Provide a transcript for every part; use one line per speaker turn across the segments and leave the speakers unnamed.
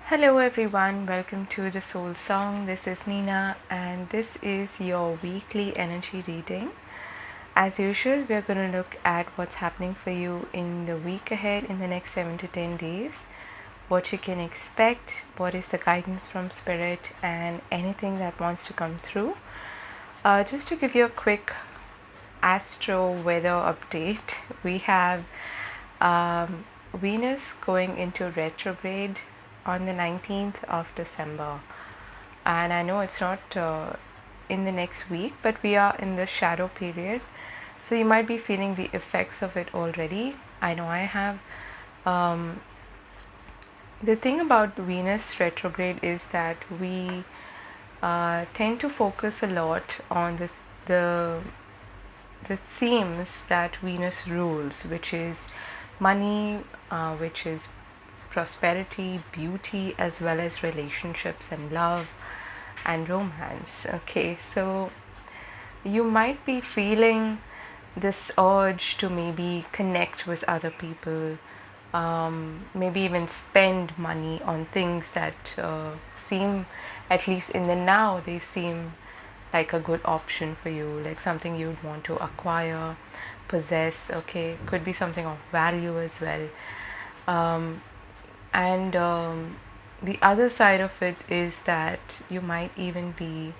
Hello everyone, welcome to the Soul Song. This is Nina and this is your weekly energy reading. As usual, we're going to look at what's happening for you in the week ahead in the next 7 to 10 days, what you can expect, what is the guidance from Spirit, and anything that wants to come through. Just to give you a quick astro weather update, we have Venus going into retrograde on the 19th of December. And I know it's not in the next week, but we are in the shadow period. So you might be feeling the effects of it already. I know I have. The thing about Venus retrograde is that we tend to focus a lot on the themes that Venus rules, which is money, which is prosperity, beauty, as well as relationships and love and romance. Okay, so you might be feeling this urge to maybe connect with other people, maybe even spend money on things that seem, at least in the now, they seem like a good option for you, like something you'd want to acquire, possess. Okay, could be something of value as well. And the other side of it is that you might even be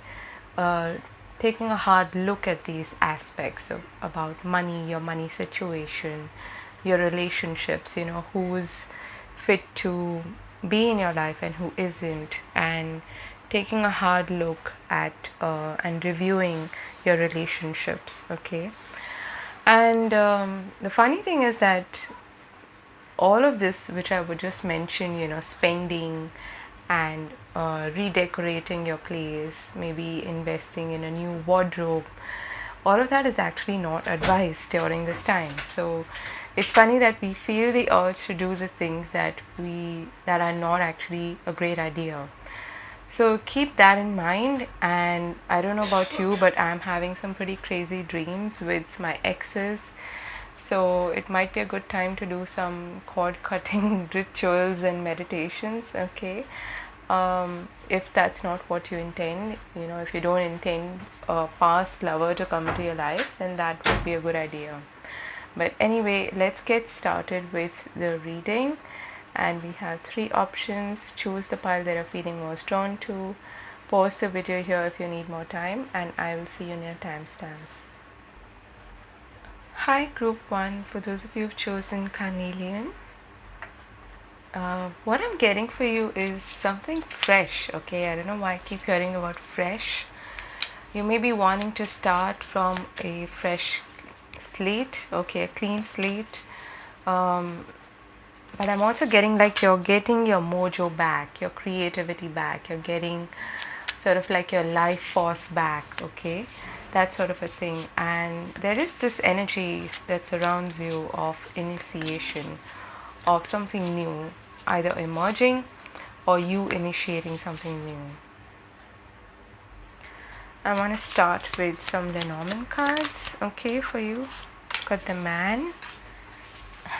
taking a hard look at these aspects about money, your money situation, your relationships, who's fit to be in your life and who isn't, and taking a hard look at and reviewing your relationships. Okay, and the funny thing is that all of this, which I would just mention, spending and redecorating your place, maybe investing in a new wardrobe, all of that is actually not advised during this time. So it's funny that we feel the urge to do the things that are not actually a great idea. So keep that in mind. And I don't know about you, but I'm having some pretty crazy dreams with my exes. So it might be a good time to do some cord cutting rituals and meditations. Okay, if that's not what you intend, if you don't intend a past lover to come into your life, then that would be a good idea. But anyway, let's get started with the reading. And we have 3 options. Choose the pile that you're feeling most drawn to. Pause the video here if you need more time, and I will see you near timestamps. Hi group 1, for those of you who've chosen Carnelian, what I'm getting for you is something fresh. Okay, I don't know why I keep hearing the word fresh. You may be wanting to start from a fresh slate, okay, a clean slate, but I'm also getting like you're getting your mojo back, your creativity back, you're getting sort of like your life force back. Okay, that sort of a thing. And there is this energy that surrounds you of initiation of something new, either emerging or you initiating something new. I want to start with some Lenormand cards, okay, for you. Got the Man.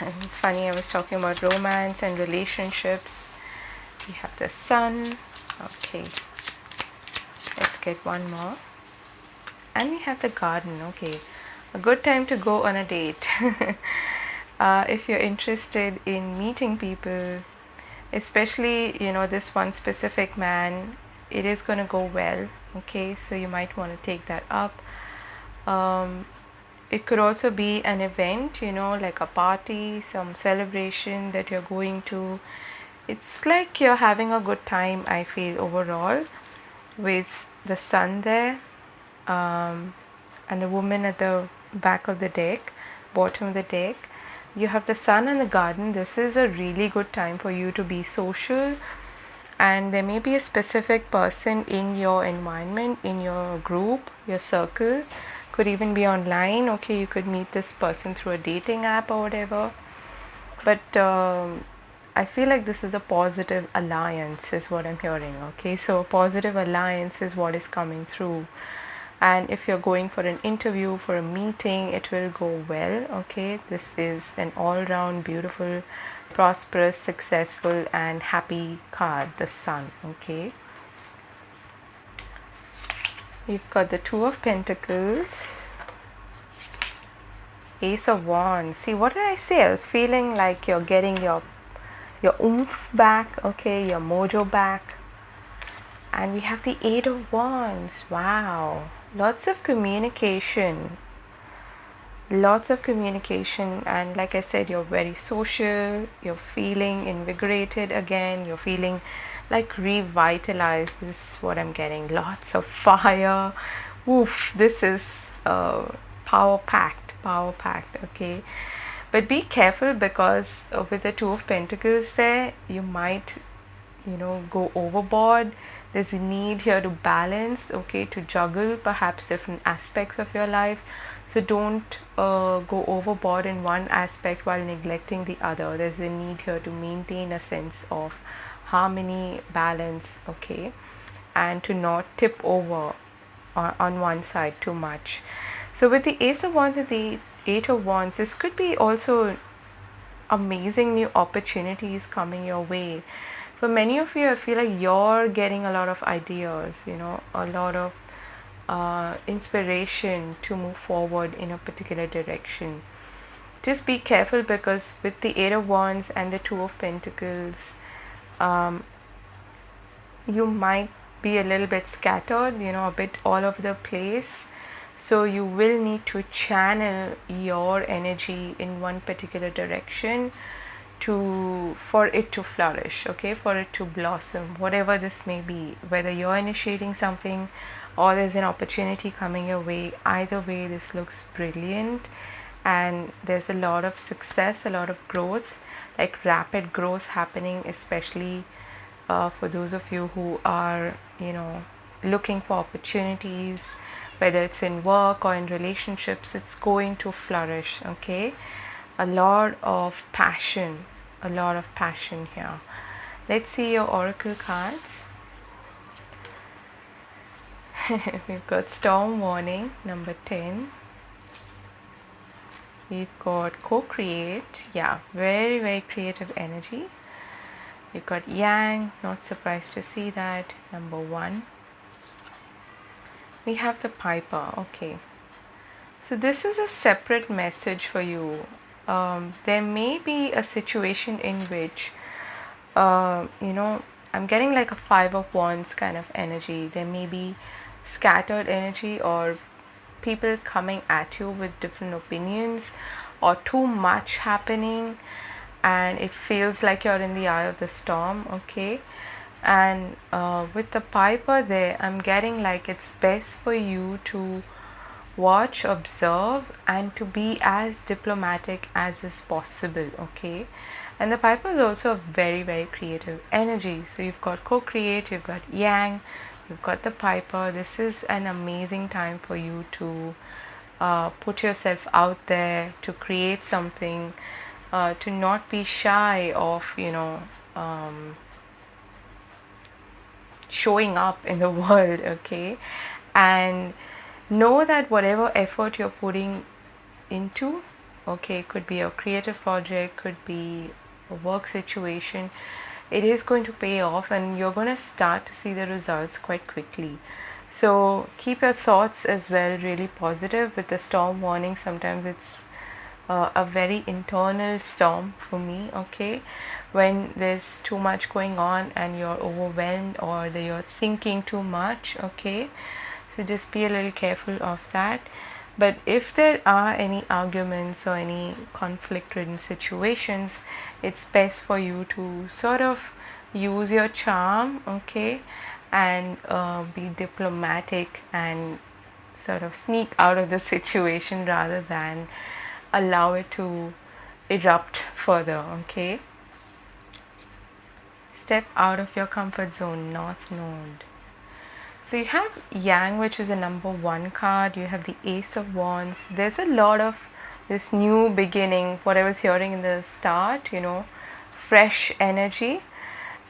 It's funny, I was talking about romance and relationships. We have the Sun. Okay, let's get one more. And we have the Garden. Okay, a good time to go on a date. If you're interested in meeting people, especially this one specific man, it is going to go well. Okay, so you might want to take that up. It could also be an event, like a party, some celebration that you're going to. It's like you're having a good time, I feel, overall, with the Sun there, and the woman at the back of the deck, bottom of the deck. You have the Sun and the Garden. This is a really good time for you to be social, and there may be a specific person in your environment, in your group, your circle. Could even be online. Okay, you could meet this person through a dating app or whatever. But I feel like this is a positive alliance is what I'm hearing. Okay, so a positive alliance is what is coming through. And if you're going for an interview, for a meeting, it will go well. Okay, this is an all-round beautiful prosperous, successful, and happy card, the Sun. Okay, you've got the Two of Pentacles, Ace of Wands. See, what did I say? I was feeling like you're getting your oomph back, okay, your mojo back. And we have the Eight of Wands. Wow, lots of communication. Lots of communication, and like I said, you're very social, you're feeling invigorated again, you're feeling like revitalized. This is what I'm getting. Lots of fire. Oof, this is power packed, okay. But be careful, because with the Two of Pentacles there, you might, go overboard. There's a need here to balance, okay, to juggle perhaps different aspects of your life. So don't go overboard in one aspect while neglecting the other. There's a need here to maintain a sense of harmony, balance, okay, and to not tip over on one side too much. So with the Ace of Wands and the Eight of Wands, this could be also amazing new opportunities coming your way. For many of you, I feel like you're getting a lot of ideas, a lot of inspiration to move forward in a particular direction. Just be careful, because with the Eight of Wands and the Two of Pentacles, you might be a little bit scattered, a bit all over the place. So you will need to channel your energy in one particular direction for it to flourish, okay, for it to blossom, whatever this may be, whether you're initiating something or there's an opportunity coming your way. Either way, this looks brilliant, and there's a lot of success, a lot of growth, like rapid growth happening, especially for those of you who are, looking for opportunities, whether it's in work or in relationships. It's going to flourish, okay. A lot of passion here. Let's see your oracle cards. We've got Storm Warning, number 10. We've got Co-Create. Yeah, very, very creative energy. We've got Yang, not surprised to see that, number 1. We have the Piper. Okay, so this is a separate message for you. There may be a situation in which, I'm getting like a Five of Wands kind of energy. There may be scattered energy, or people coming at you with different opinions, or too much happening, and it feels like you're in the eye of the storm, okay. And with the Piper there, I'm getting like it's best for you to watch, observe, and to be as diplomatic as is possible, okay. And the Piper is also a very, very creative energy. So you've got Co-Create, you've got Yang, you've got the Piper. This is an amazing time for you to put yourself out there, to create something, to not be shy of, showing up in the world, okay. And know that whatever effort you're putting into, okay, could be a creative project, could be a work situation, it is going to pay off, and you're going to start to see the results quite quickly. So keep your thoughts as well really positive. With the Storm Warning, sometimes it's a very internal storm for me, okay, when there's too much going on and you're overwhelmed, or that you're thinking too much, okay. So just be a little careful of that. But if there are any arguments or any conflict-ridden situations, it's best for you to sort of use your charm, okay, and be diplomatic and sort of sneak out of the situation rather than allow it to erupt further, okay. Step out of your comfort zone, North Node. So you have Yang, which is a number 1 card. You have the Ace of Wands. There's a lot of this new beginning, what I was hearing in the start, fresh energy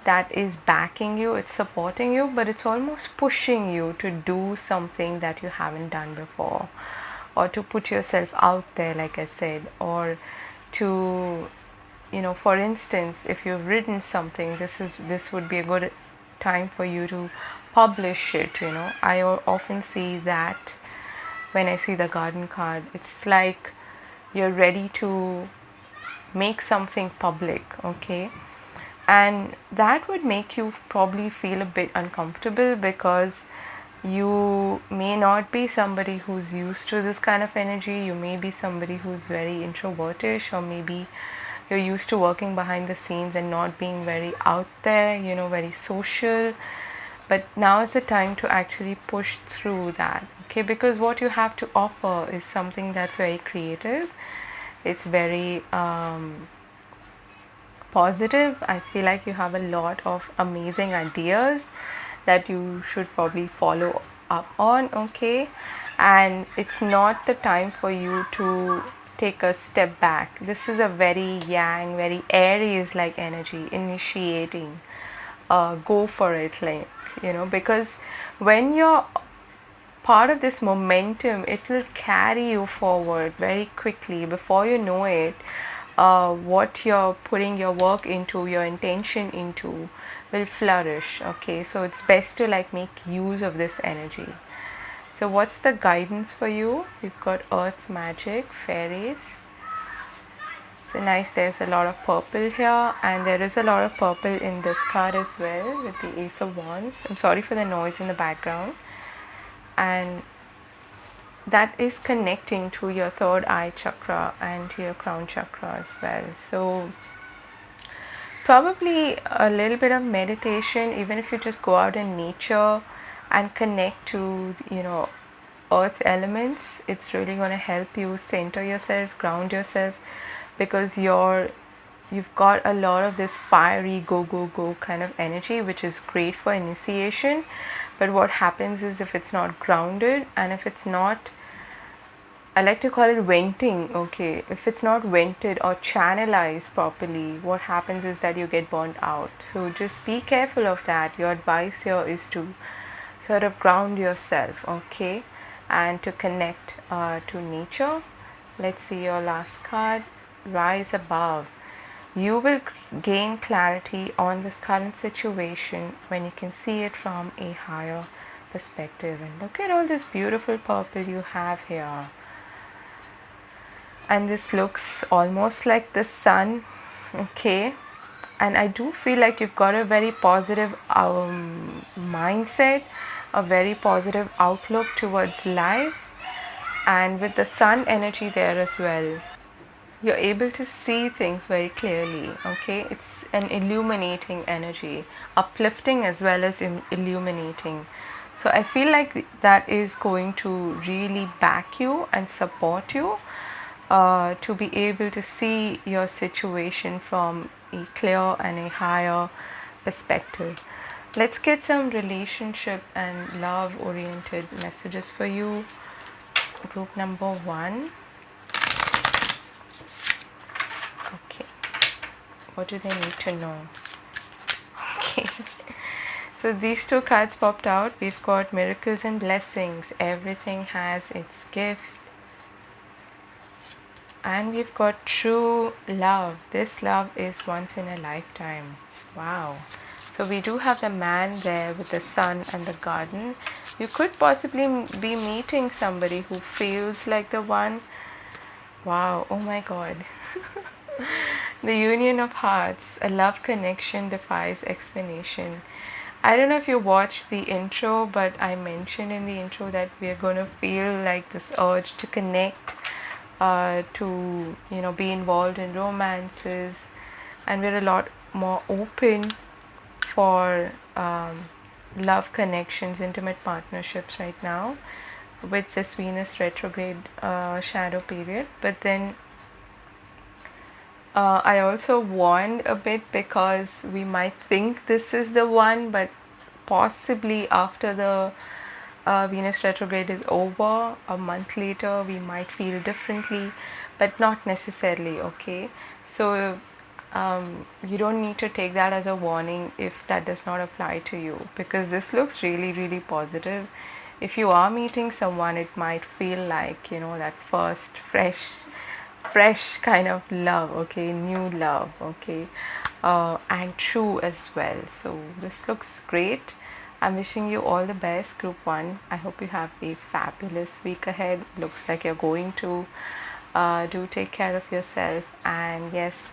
that is backing you, it's supporting you, but it's almost pushing you to do something that you haven't done before, or to put yourself out there, like I said, or to for instance, if you've written something, this would be a good time for you to publish it. I often see that when I see the garden card. It's like you're ready to make something public, okay? And that would make you probably feel a bit uncomfortable, because you may not be somebody who's used to this kind of energy. You may be somebody who's very introvertish, or maybe you're used to working behind the scenes and not being very out there, very social. But now is the time to actually push through that, okay? Because what you have to offer is something that's very creative. It's very positive. I feel like you have a lot of amazing ideas that you should probably follow up on, okay? And it's not the time for you to take a step back. This is a very yang, very Aries like energy, initiating. Go for it, like, because when you're part of this momentum, it will carry you forward very quickly. Before you know it, what you're putting your work into, your intention into, will flourish, okay? So it's best to like make use of this energy. So what's the guidance for you? We've got earth magic, fairies. So nice, there's a lot of purple here, and there is a lot of purple in this card as well, with the Ace of Wands. I'm sorry for the noise in the background. And that is connecting to your third eye chakra and to your crown chakra as well. So probably a little bit of meditation, even if you just go out in nature and connect to earth elements. It's really going to help you center yourself, ground yourself, because you've got a lot of this fiery go kind of energy, which is great for initiation. But what happens is, if it's not grounded, and if it's not, I like to call it venting, okay? If it's not vented or channelized properly, what happens is that you get burnt out. So just be careful of that. Your advice here is to sort of ground yourself, okay? And to connect to nature. Let's see your last card. Rise above. You will gain clarity on this current situation when you can see it from a higher perspective. And look at all this beautiful purple you have here. And this looks almost like the sun, okay? And I do feel like you've got a very positive mindset, a very positive outlook towards life. And with the sun energy there as well, you're able to see things very clearly, okay? It's an illuminating energy, uplifting as well as illuminating. So I feel like that is going to really back you and support you to be able to see your situation from a clear and a higher perspective. Let's get some relationship and love oriented messages for you. Group number 1. Okay, what do they need to know? Okay, so these two cards popped out. We've got miracles and blessings. Everything has its gift. And we've got true love. This love is once in a lifetime. Wow. So we do have the man there with the sun and the garden. You could possibly be meeting somebody who feels like the one. Wow, oh my god. The union of hearts, a love connection defies explanation. I don't know if you watched the intro, but I mentioned in the intro that we are going to feel like this urge to connect, to be involved in romances, and we're a lot more open for love connections, intimate partnerships right now with this Venus retrograde shadow period. But then I also warned a bit, because we might think this is the one, but possibly after the Venus retrograde is over, a month later, we might feel differently, but not necessarily, okay? So you don't need to take that as a warning if that does not apply to you, because this looks really, really positive. If you are meeting someone, it might feel like, that first fresh fresh kind of love, okay, new love, okay, and true as well. So this looks great. I'm wishing you all the best, Group 1. I hope you have a fabulous week ahead. Looks like you're going to. Do take care of yourself, and yes,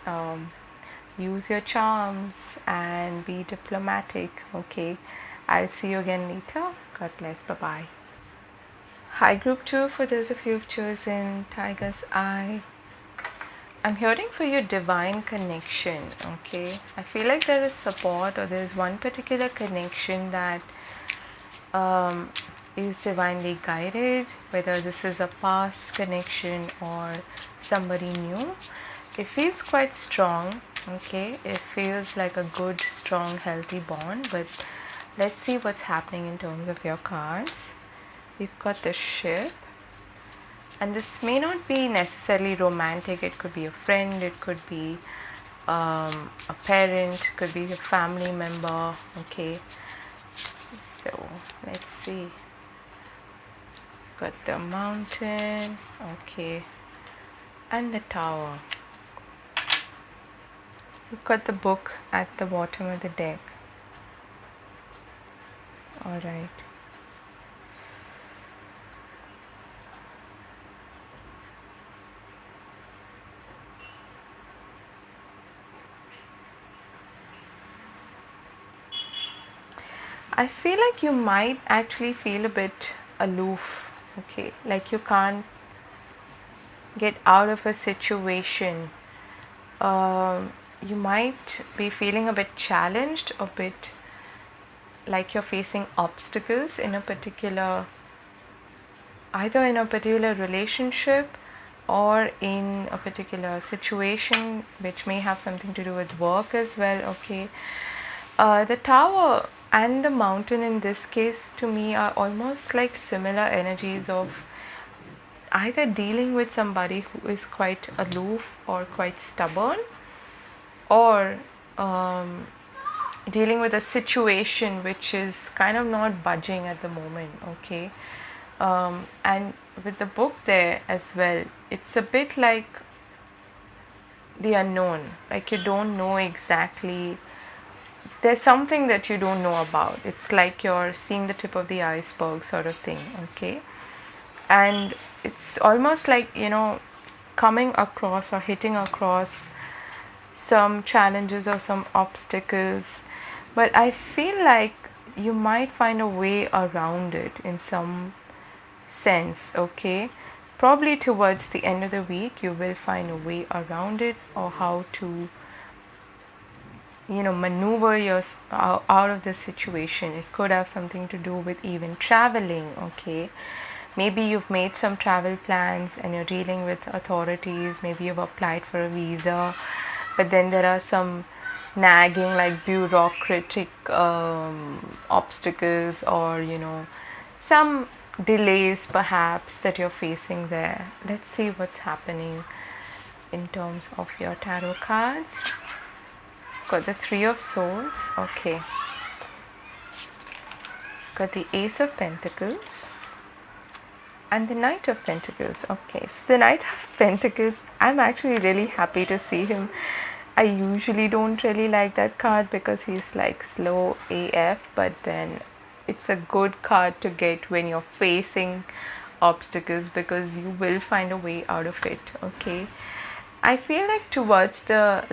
use your charms and be diplomatic, okay? I'll see you again later. God bless. Bye bye. Hi, Group 2. For those of you who've chosen Tiger's Eye, I'm hearing for your divine connection, okay? I feel like there is support, or there's one particular connection that is divinely guided, whether this is a past connection or somebody new. It feels quite strong, okay? It feels like a good, strong, healthy bond, but let's see what's happening in terms of your cards. We've got the Ship, and this may not be necessarily romantic. It could be a friend, it could be a parent, could be a family member, okay? So let's see. Got the Mountain, okay, and the Tower. We've got the Book at the bottom of the deck. All right. I feel like you might actually feel a bit aloof, okay, like you can't get out of a situation. You might be feeling a bit challenged, a bit like you're facing obstacles in a particular, either in a particular relationship or in a particular situation, which may have something to do with work as well, okay. The Tower and the Mountain in this case to me are almost like similar energies of either dealing with somebody who is quite aloof or quite stubborn, or dealing with a situation which is kind of not budging at the moment, okay. And with the Book there as well, it's a bit like the unknown, like you don't know exactly, there's something that you don't know about. It's like you're seeing the tip of the iceberg sort of thing, okay. And it's almost like, coming across or hitting across some challenges or some obstacles, but I feel like you might find a way around it in some sense, okay. Probably towards the end of the week you will find a way around it, or how to maneuver yourself out of the situation. It could have something to do with even traveling, okay. Maybe you've made some travel plans and you're dealing with authorities. Maybe you've applied for a visa, but then there are some nagging, like bureaucratic obstacles, or some delays perhaps that you're facing there. Let's see what's happening in terms of your tarot cards. Got the Three of Swords, okay. Got the Ace of Pentacles and the Knight of Pentacles, okay. So the Knight of Pentacles, I'm actually really happy to see him. I usually don't really like that card because he's like slow AF, but then it's a good card to get when you're facing obstacles, because you will find a way out of it, okay. I feel like towards the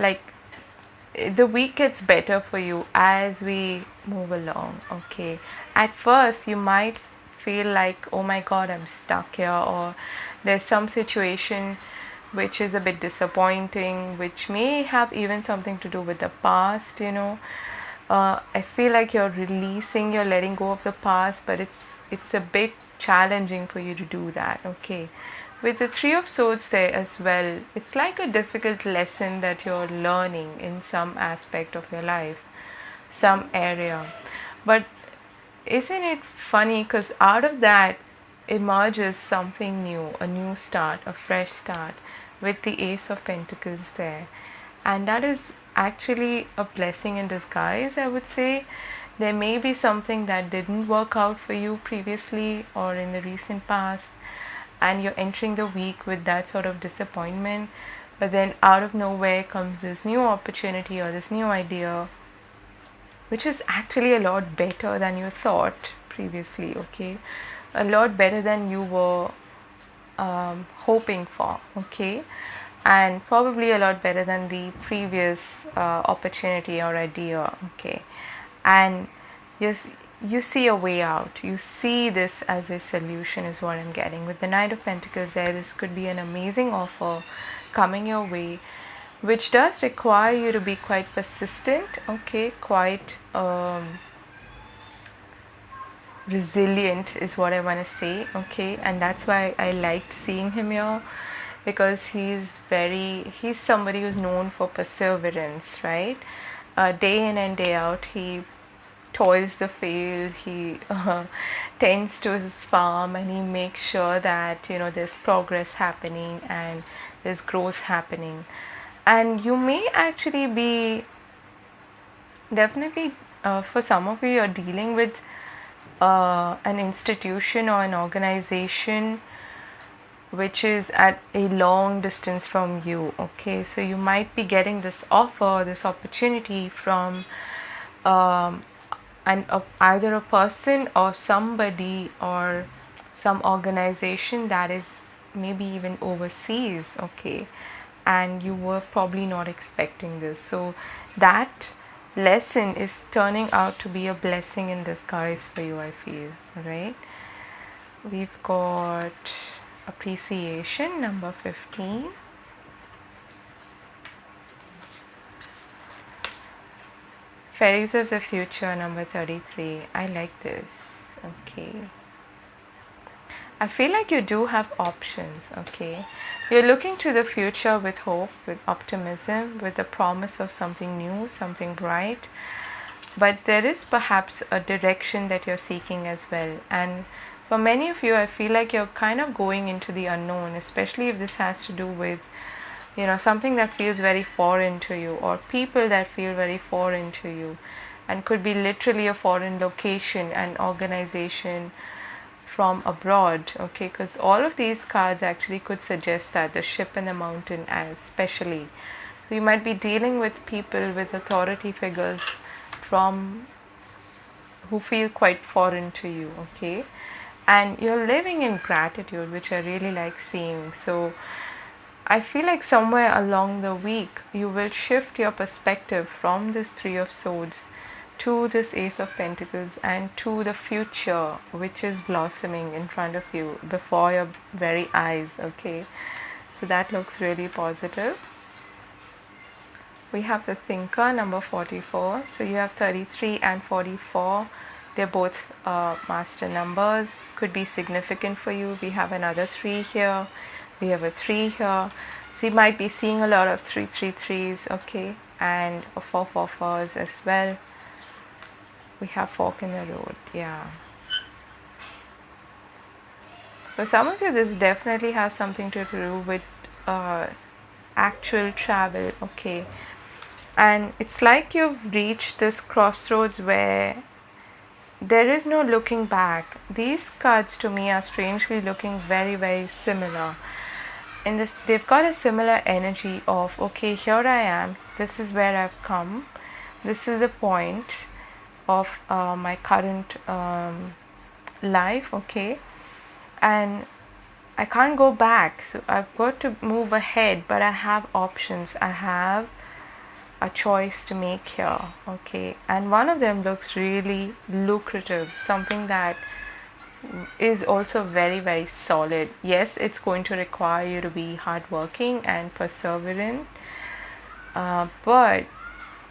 week gets better for you as we move along, okay. At first you might feel like, oh my god, I'm stuck here, or there's some situation which is a bit disappointing, which may have even something to do with the past, I feel like you're letting go of the past, but it's a bit challenging for you to do that, okay. With the Three of Swords there as well, it's like a difficult lesson that you're learning in some aspect of your life, some area. But isn't it funny, because out of that emerges something new, a new start, a fresh start, with the Ace of Pentacles there. And that is actually a blessing in disguise, I would say. There may be something that didn't work out for you previously or in the recent past, and you're entering the week with that sort of disappointment, but then out of nowhere comes this new opportunity or this new idea, which is actually a lot better than you thought previously, okay? A lot better than you were hoping for, okay? And probably a lot better than the previous opportunity or idea, okay? And you see a way out. You see this as a solution, is what I'm getting. With the Knight of Pentacles there, this could be an amazing offer coming your way, which does require you to be quite persistent, okay? Quite resilient is what I want to say, okay? And that's why I liked seeing him here, because he's somebody who's known for perseverance, right? Day in and day out, he toils the field, he tends to his farm, and he makes sure that there's progress happening and there's growth happening. And you may actually be definitely for some of you, you're dealing with an institution or an organization which is at a long distance from you, okay? So you might be getting this offer, this opportunity from either a person or somebody or some organization that is maybe even overseas, okay? And you were probably not expecting this. So that lesson is turning out to be a blessing in disguise for you, I feel, right? We've got appreciation, number 15. Fairies of the future, number 33. I like this, okay? I feel like you do have options, okay? You're looking to the future with hope, with optimism, with the promise of something new, something bright. But there is perhaps a direction that you're seeking as well. And for many of you, I feel like you're kind of going into the unknown, especially if this has to do with, something that feels very foreign to you, or people that feel very foreign to you, and could be literally a foreign location and organization from abroad, okay? Because all of these cards actually could suggest that, the ship and the mountain especially. So you might be dealing with people, with authority figures from who feel quite foreign to you, okay? And you're living in gratitude, which I really like seeing. So I feel like somewhere along the week you will shift your perspective from this Three of Swords to this Ace of Pentacles and to the future, which is blossoming in front of you, before your very eyes, okay? So that looks really positive. We have the Thinker, number 44. So you have 33 and 44. They're both master numbers, could be significant for you. We have another 3 here. We have a 3 here. So you might be seeing a lot of 333s, okay? And 444s as well. We have fork in the road, yeah. For some of you, this definitely has something to do with actual travel, okay? And it's like you've reached this crossroads where there is no looking back. These cards to me are strangely looking very, very similar. In this, they've got a similar energy of, okay, here I am, this is where I've come, this is the point of my current life, okay, and I can't go back, so I've got to move ahead, but I have options, I have a choice to make here, okay? And one of them looks really lucrative, something that is also very, very solid. Yes, it's going to require you to be hardworking and perseverant, but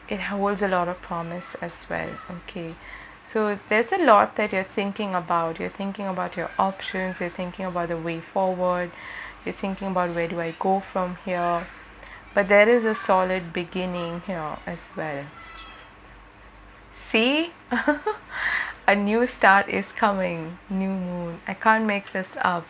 it holds a lot of promise as well, okay? So there's a lot that you're thinking about. You're thinking about your options, you're thinking about the way forward, you're thinking about where do I go from here. But there is a solid beginning here as well. See? A new start is coming. New moon. I can't make this up.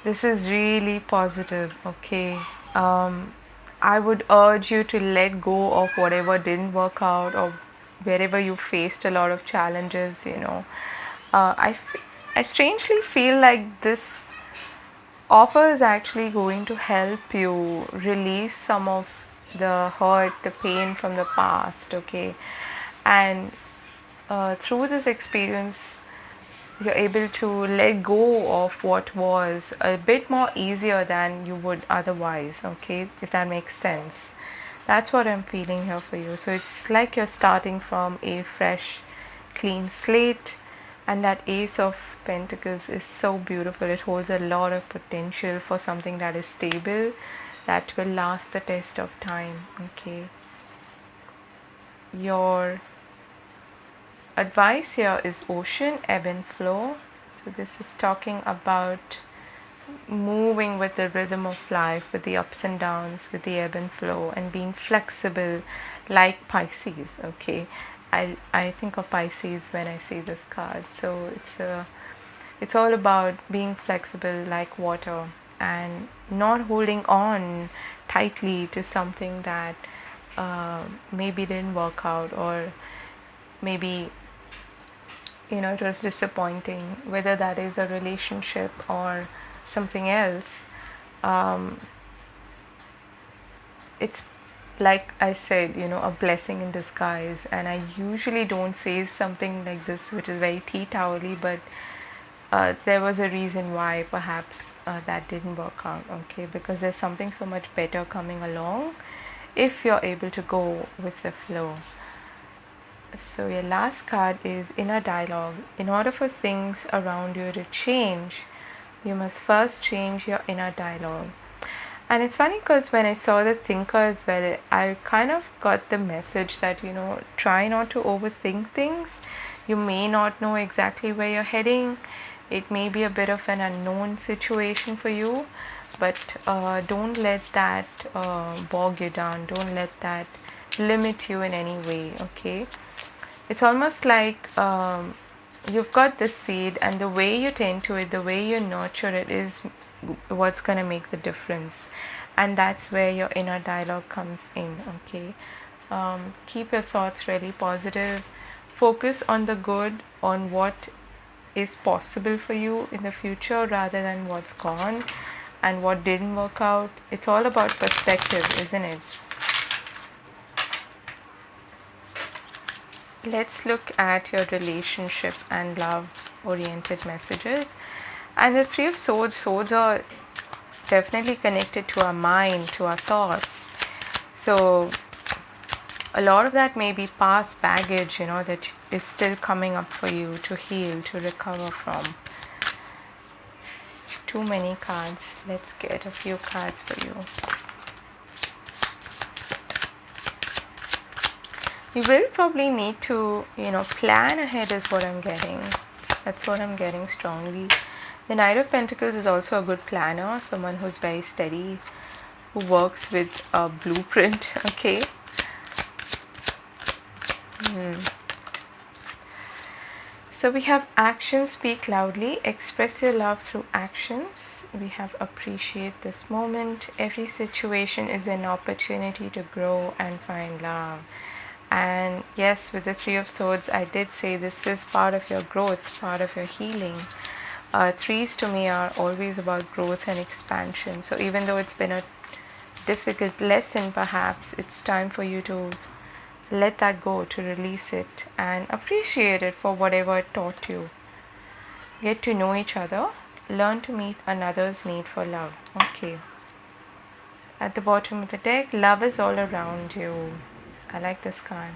This is really positive, okay? I would urge you to let go of whatever didn't work out, or wherever you faced a lot of challenges, I strangely feel like this offer is actually going to help you release some of the hurt, the pain from the past, okay? And through this experience, you're able to let go of what was a bit more easier than you would otherwise, okay? If that makes sense. That's what I'm feeling here for you. So it's like you're starting from a fresh, clean slate, and that Ace of Pentacles is so beautiful. It holds a lot of potential for something that is stable, that will last the test of time, okay? Your advice here is ocean, ebb and flow. So this is talking about moving with the rhythm of life, with the ups and downs, with the ebb and flow, and being flexible like Pisces, okay? I think of Pisces when I see this card. So it's all about being flexible like water and not holding on tightly to something that maybe didn't work out, or maybe it was disappointing, whether that is a relationship or something else. It's like I said, a blessing in disguise. And I usually don't say something like this, which is very tea-towelly, but there was a reason why perhaps that didn't work out, okay? Because there's something so much better coming along if you're able to go with the flow. So your last card is inner dialogue. In order for things around you to change, you must first change your inner dialogue. And it's funny because when I saw the thinker as well, I kind of got the message that, try not to overthink things. You may not know exactly where you're heading. It may be a bit of an unknown situation for you, but don't let that bog you down. Don't let that limit you in any way, okay? It's almost like you've got this seed, and the way you tend to it, the way you nurture it is what's going to make the difference. And that's where your inner dialogue comes in, okay? Keep your thoughts really positive. Focus on the good, on what is possible for you in the future rather than what's gone and what didn't work out. It's all about perspective, isn't it? Let's look at your relationship and love oriented messages. And the Three of Swords, swords are definitely connected to our mind, to our thoughts. So a lot of that may be past baggage, that is still coming up for you to heal, to recover from. Too many cards. Let's get a few cards for you. You will probably need to, plan ahead is what I'm getting. That's what I'm getting strongly. The Knight of Pentacles is also a good planner, someone who's very steady, who works with a blueprint, okay? So we have actions speak loudly, express your love through actions. We have appreciate this moment. Every situation is an opportunity to grow and find love. And yes, with the Three of Swords, I did say this is part of your growth, part of your healing. Threes to me are always about growth and expansion. So even though it's been a difficult lesson, perhaps it's time for you to let that go, to release it and appreciate it for whatever it taught you. Get to know each other. Learn to meet another's need for love. Okay. At the bottom of the deck, love is all around you. I like this card.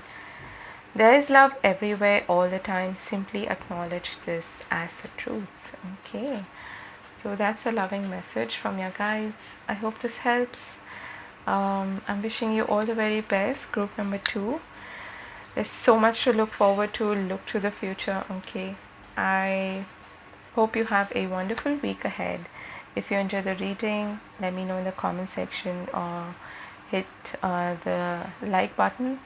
There is love everywhere all the time. Simply acknowledge this as the truth. Okay. So that's a loving message from your guides. I hope this helps. I'm wishing you all the very best. Group number 2. There's so much to look forward to. Look to the future. Okay. I hope you have a wonderful week ahead. If you enjoy the reading, let me know in the comment section, or hit the like button.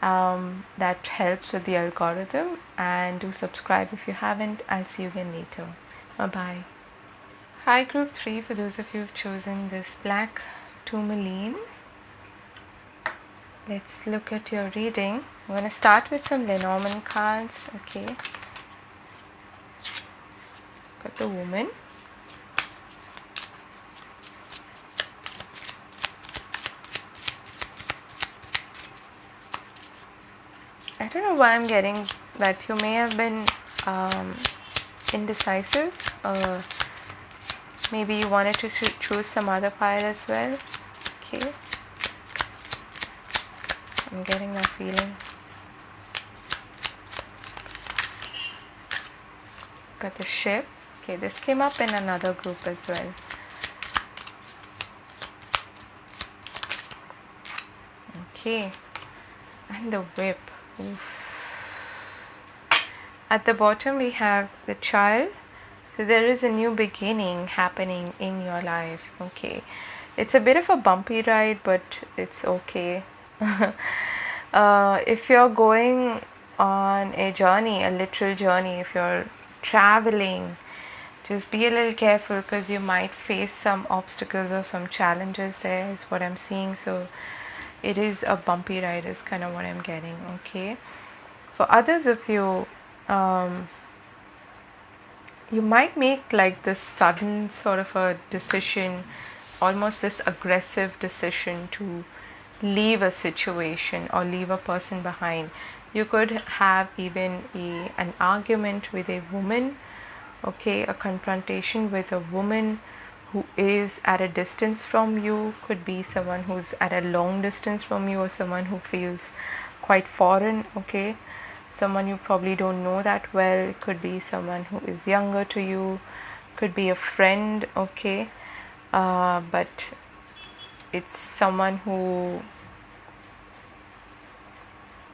That helps with the algorithm, and do subscribe if you haven't. I'll see you again later. Bye bye. Hi group 3, for those of you who've chosen this black tourmaline, let's look at your reading. I'm going to start with some Lenormand cards. Okay. Got the woman. I don't know why I'm getting that you may have been indecisive. Maybe you wanted to choose some other pile as well. Okay. I'm getting that feeling. Got the ship. Okay, this came up in another group as well. Okay. And the whip. Oof. At the bottom we have the child. So there is a new beginning happening in your life. Okay. It's a bit of a bumpy ride, but it's okay. If you're going on a journey, a literal journey, if you're traveling, just be a little careful because you might face some obstacles or some challenges there, is what I'm seeing. So it is a bumpy ride, is kind of what I'm getting. Okay. For others of you, you might make like this sudden sort of a decision, almost this aggressive decision to leave a situation or leave a person behind. You could have even an argument with a woman, okay, a confrontation with a woman who is at a distance from you. Could be someone who's at a long distance from you, or someone who feels quite foreign, okay, someone you probably don't know that well. It could be someone who is younger to you, could be a friend, okay, but it's someone who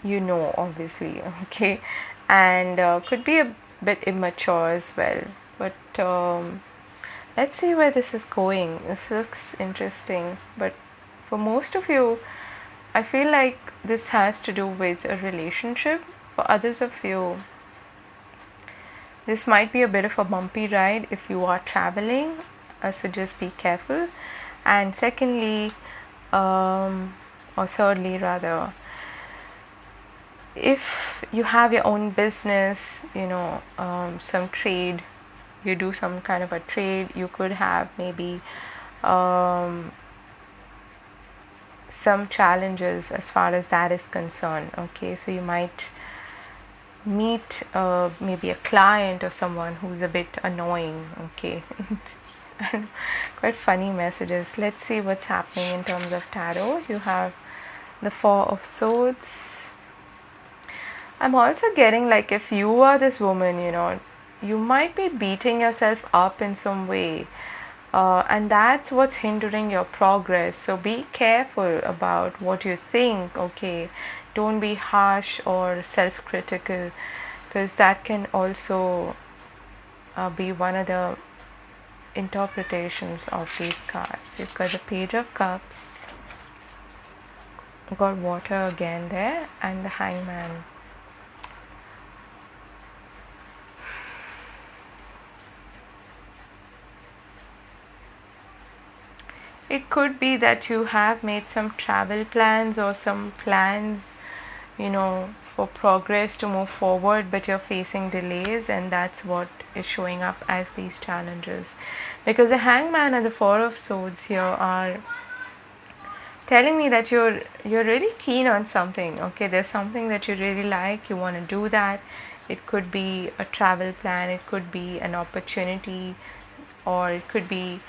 you know, obviously, okay, and could be a bit immature as well. But let's see where this is going. This looks interesting, but for most of you, I feel like this has to do with a relationship. For others of you, this might be a bit of a bumpy ride if you are traveling, so just be careful. And secondly, or thirdly rather, if you have your own business, some trade, you do some kind of a trade, you could have maybe some challenges as far as that is concerned. Okay, so you might meet maybe a client or someone who's a bit annoying. Okay. And quite funny messages. Let's see what's happening in terms of tarot. You have the Four of Swords. I'm also getting like, if you are this woman, you might be beating yourself up in some way, and that's what's hindering your progress. So be careful about what you think, okay? Don't be harsh or self-critical, because that can also be one of the interpretations of these cards. You've got the Page of Cups, you've got water again there, and the Hangman. It could be that you have made some travel plans or some plans, for progress to move forward, but you're facing delays, and that's what is showing up as these challenges. Because the Hangman and the Four of Swords here are telling me that you're really keen on something. Okay, there's something that you really like, you want to do that. It could be a travel plan, it could be an opportunity, or it could be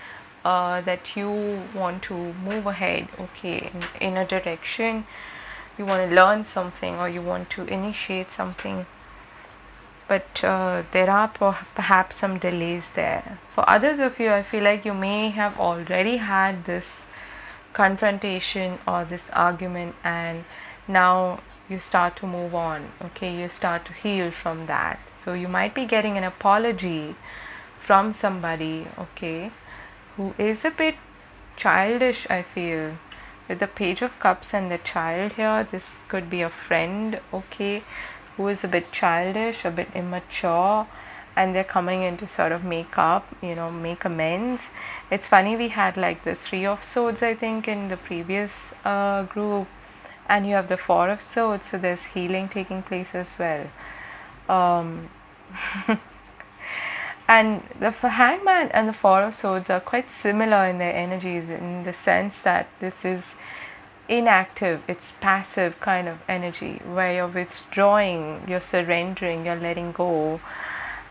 that you want to move ahead, okay, in a direction. You want to learn something, or you want to initiate something, but there are perhaps some delays there. For others of you, I feel like you may have already had this confrontation or this argument, and now you start to move on, okay, you start to heal from that. So you might be getting an apology from somebody, okay, who is a bit childish, I feel. With the Page of Cups and the child here, this could be a friend, okay, who is a bit childish, a bit immature, and they're coming in to sort of make up, make amends. It's funny, we had like the Three of Swords, I think, in the previous group, and you have the Four of Swords, so there's healing taking place as well. And the Hangman and the Four of Swords are quite similar in their energies, in the sense that this is inactive, it's passive kind of energy where you're withdrawing, you're surrendering, you're letting go.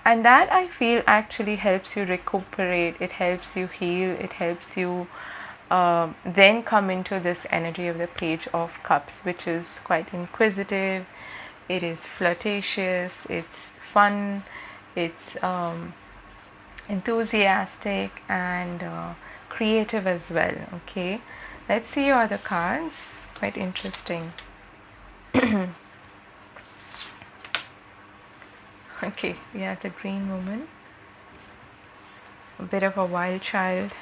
And that, I feel, actually helps you recuperate, it helps you heal, it helps you then come into this energy of the Page of Cups, which is quite inquisitive, it is flirtatious, it's fun, it's enthusiastic and creative as well. Okay, let's see your other cards. Quite interesting. Okay, we have the Green Woman, a bit of a wild child.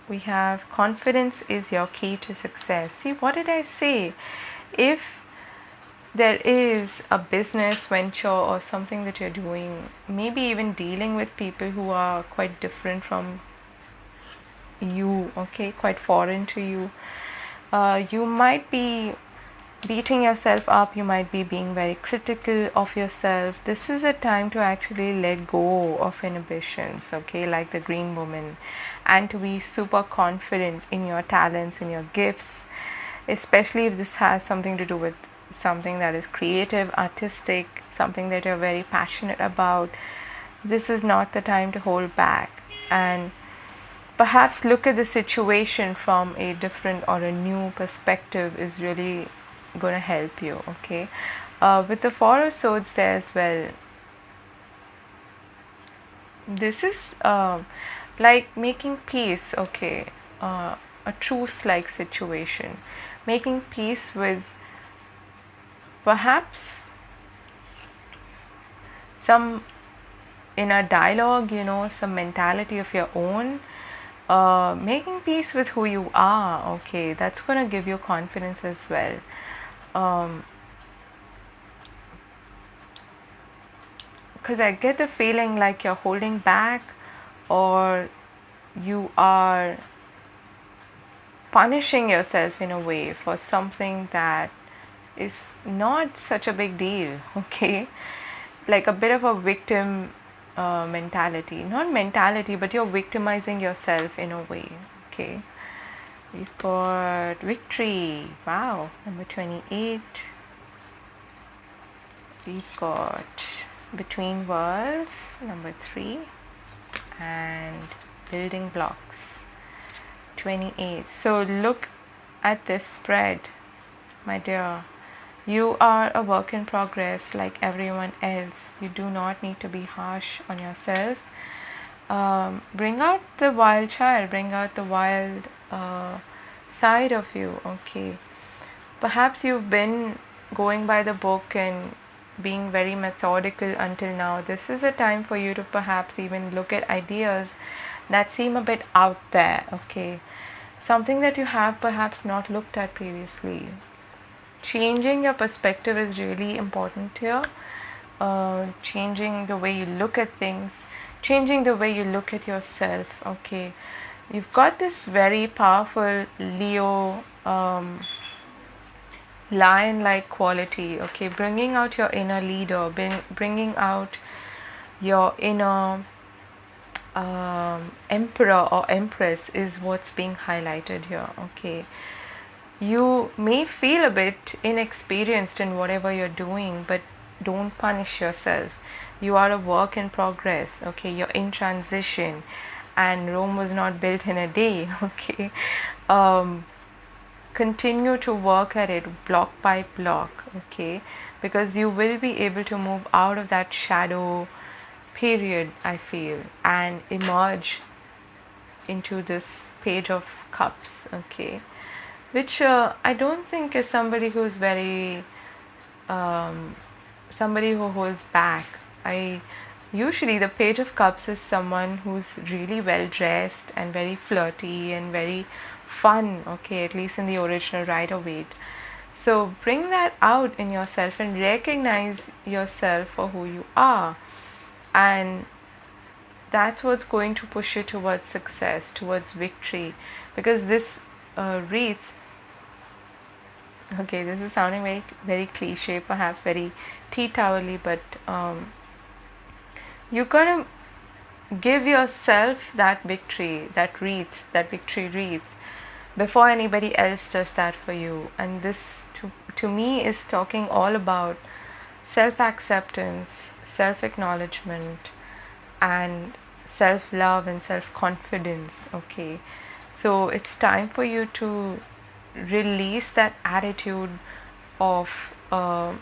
We have confidence is your key to success. See, what did I say? If there is a business venture or something that you're doing, maybe even dealing with people who are quite different from you, okay, quite foreign to you, you might be beating yourself up, you might be being very critical of yourself. This is a time to actually let go of inhibitions, okay, like the Green Woman, and to be super confident in your talents, in your gifts, especially if this has something to do with something that is creative, artistic, something that you're very passionate about. This is not the time to hold back, and perhaps look at the situation from a different or a new perspective is really going to help you. Okay, with the Four of Swords there as well, this is like making peace. Okay, a truce like situation, making peace with perhaps some inner dialogue, you know, some mentality of your own, making peace with who you are. Okay, that's going to give you confidence as well. Because I get the feeling like you're holding back, or you are punishing yourself in a way for something that is not such a big deal. Okay, like a bit of a victim mentality, not mentality, but you're victimizing yourself in a way. Okay, we've got Victory. Wow, number 28. We've got Between Worlds, number 3, and Building Blocks, 28. So look at this spread, my dear. You are a work in progress like everyone else. You do not need to be harsh on yourself. Bring out the wild child, bring out the wild side of you. Okay, perhaps you've been going by the book and being very methodical until now. This is a time for you to perhaps even look at ideas that seem a bit out there. Okay, something that you have perhaps not looked at previously. Changing your perspective is really important here. Changing the way you look at things, changing the way you look at yourself. Okay, you've got this very powerful Leo lion-like quality. Okay, bringing out your inner leader, bringing out your inner emperor or empress is what's being highlighted here. Okay, you may feel a bit inexperienced in whatever you're doing, but don't punish yourself. You are a work in progress. Okay, you're in transition, and Rome was not built in a day. Okay, continue to work at it block by block. Okay, because you will be able to move out of that shadow period, I feel, and emerge into this Page of Cups. Okay, which I don't think is somebody who's very somebody who holds back. I usually, the Page of Cups is someone who's really well dressed and very flirty and very fun. Okay, at least in the original Rider-Waite. So bring that out in yourself and recognize yourself for who you are, and that's what's going to push you towards success, towards victory. Because this wreath, okay, this is sounding very, very cliche, perhaps very tea-towelly, but you gotta give yourself that victory, that victory wreath, before anybody else does that for you. And this, to me, is talking all about self acceptance, self acknowledgement, and self love and self confidence. Okay, so it's time for you to release that attitude of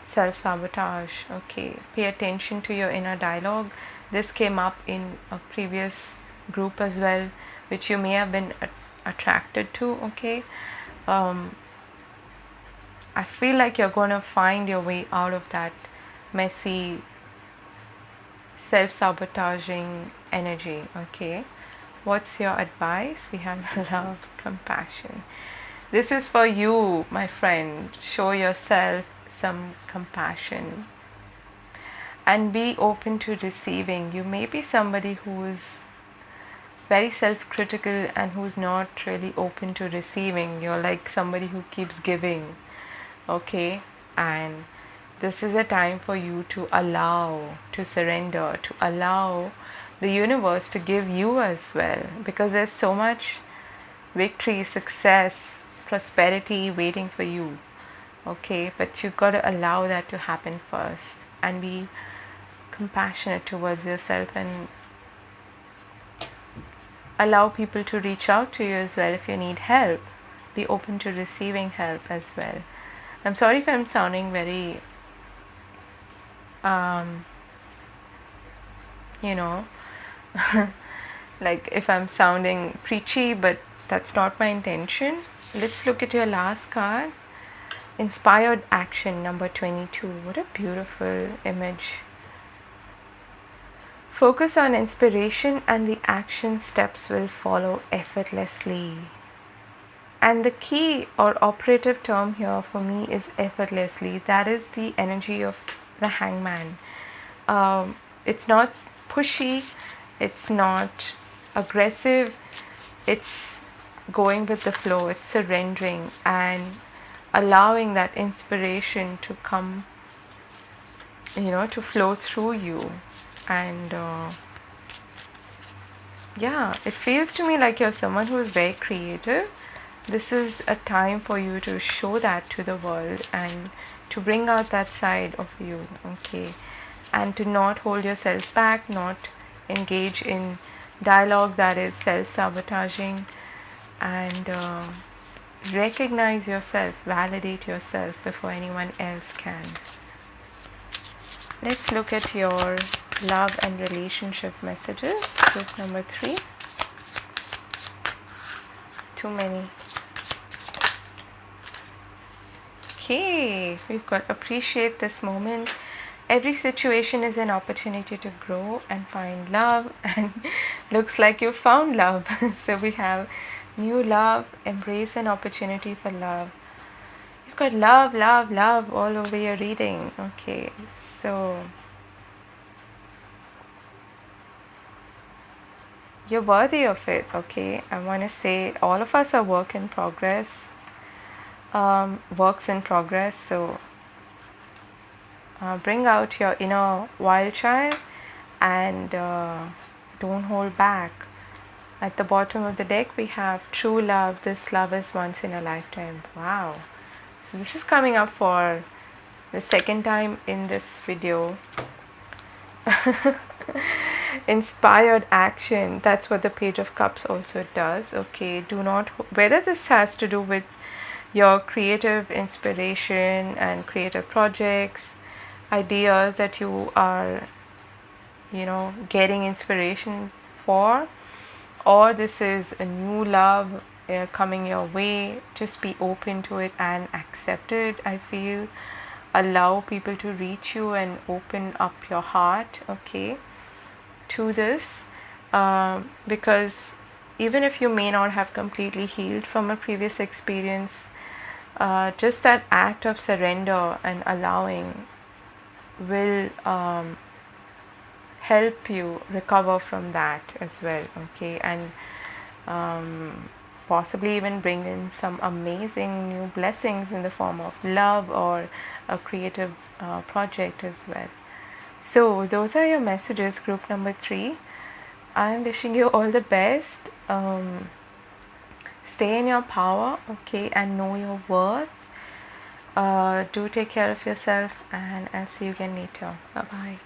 self sabotage. Okay, pay attention to your inner dialogue. This came up in a previous group as well, which you may have been attracted to. Okay, I feel like you're going to find your way out of that messy, self sabotaging energy. Okay, what's your advice? We have love, compassion. This is for you, my friend. Show yourself some compassion and be open to receiving. You may be somebody who's very self critical and who's not really open to receiving. You're like somebody who keeps giving. Okay, and this is a time for you to allow, to surrender, to allow the universe to give you as well, because there's so much victory, success, prosperity waiting for you. Okay, but you got to allow that to happen first and be compassionate towards yourself and allow people to reach out to you as well if you need help. Be open to receiving help as well. I'm sorry if I'm sounding very you know like if I'm sounding preachy, but that's not my intention. Let's look at your last card. Inspired action, number 22. What a beautiful image. Focus on inspiration and the action steps will follow effortlessly. And the key or operative term here for me is effortlessly. That is the energy of the hangman. It's not pushy, it's not aggressive, it's going with the flow, it's surrendering and allowing that inspiration to come, to flow through you. And yeah, it feels to me like you're someone who is very creative. This is a time for you to show that to the world and to bring out that side of you. Okay, and to not hold yourself back, not engage in dialogue that is self-sabotaging, and recognize yourself, validate yourself before anyone else can. Let's look at your love and relationship messages. Group number 3. Too many. Okay, we've got appreciate this moment. Every situation is an opportunity to grow and find love, and looks like you found love. So we have new love, embrace an opportunity for love. You've got love, love, love all over your reading. Okay, so you're worthy of it. Okay, I want to say all of us are works in progress. So bring out your inner wild child and don't hold back. At the bottom of the deck we have true love. This love is once in a lifetime. Wow. So this is coming up for the second time in this video. Inspired action, that's what the Page of Cups also does. Okay, do not, whether this has to do with your creative inspiration and creative projects, ideas that you are getting inspiration for, or this is a new love coming your way, just be open to it and accept it. I feel allow people to reach you and open up your heart, okay, to this, because even if you may not have completely healed from a previous experience, just that act of surrender and allowing will help you recover from that as well. Okay, and possibly even bring in some amazing new blessings in the form of love or a creative project as well. So those are your messages, group number 3. I'm wishing you all the best. Stay in your power, okay, and know your worth. Do take care of yourself, and I'll see you again later. Bye bye.